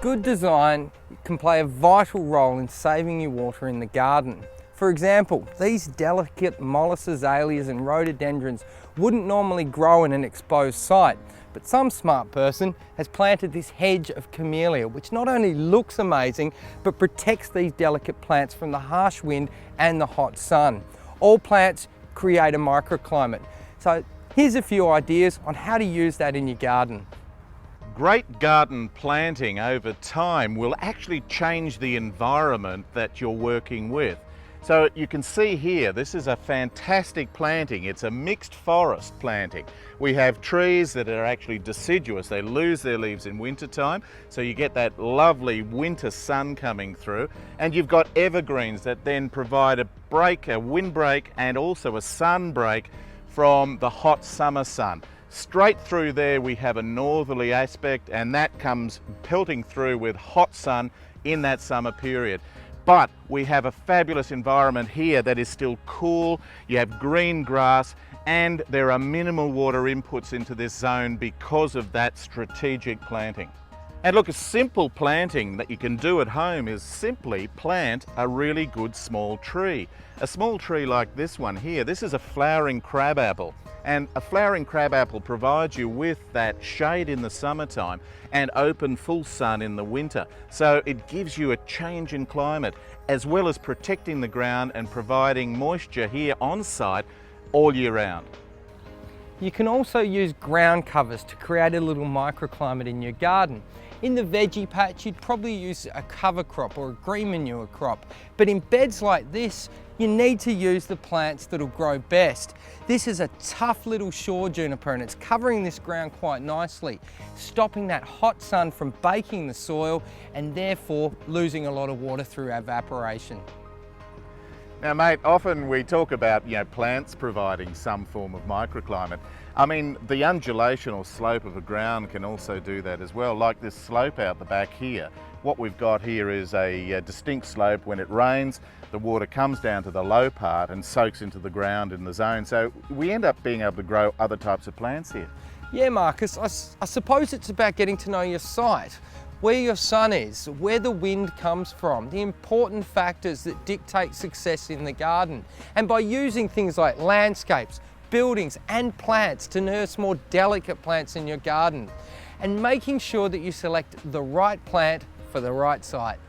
Good design can play a vital role in saving you water in the garden. For example, these delicate mollis azaleas and rhododendrons wouldn't normally grow in an exposed site, but some smart person has planted this hedge of camellia, which not only looks amazing, but protects these delicate plants from the harsh wind and the hot sun. All plants create a microclimate. So here's a few ideas on how to use that in your garden. Great garden planting over time will actually change the environment that you're working with. So you can see here, this is a fantastic planting. It's a mixed forest planting. We have trees that are actually deciduous. They lose their leaves in wintertime, so you get that lovely winter sun coming through. And you've got evergreens that then provide a break, a windbreak, and also a sun break from the hot summer sun. Straight through there we have a northerly aspect, and that comes pelting through with hot sun in that summer period. But we have a fabulous environment here that is still cool. You have green grass, and there are minimal water inputs into this zone because of that strategic planting. And look, a simple planting that you can do at home is simply plant a really good small tree. A small tree like this one here, this is a flowering crabapple. And a flowering crabapple provides you with that shade in the summertime and open full sun in the winter. So it gives you a change in climate, as well as protecting the ground and providing moisture here on site all year round. You can also use ground covers to create a little microclimate in your garden. In the veggie patch, you'd probably use a cover crop or a green manure crop, but in beds like this, you need to use the plants that'll grow best. This is a tough little shore juniper, and it's covering this ground quite nicely, stopping that hot sun from baking the soil and therefore losing a lot of water through evaporation. Now mate, often we talk about plants providing some form of microclimate. I mean, the undulation or slope of a ground can also do that as well, like this slope out the back here. What we've got here is a distinct slope. When it rains, the water comes down to the low part and soaks into the ground in the zone. So we end up being able to grow other types of plants here. Yeah, Marcus, I suppose it's about getting to know your site, where your sun is, where the wind comes from, the important factors that dictate success in the garden. And by using things like landscapes, buildings and plants to nurse more delicate plants in your garden, and making sure that you select the right plant for the right site.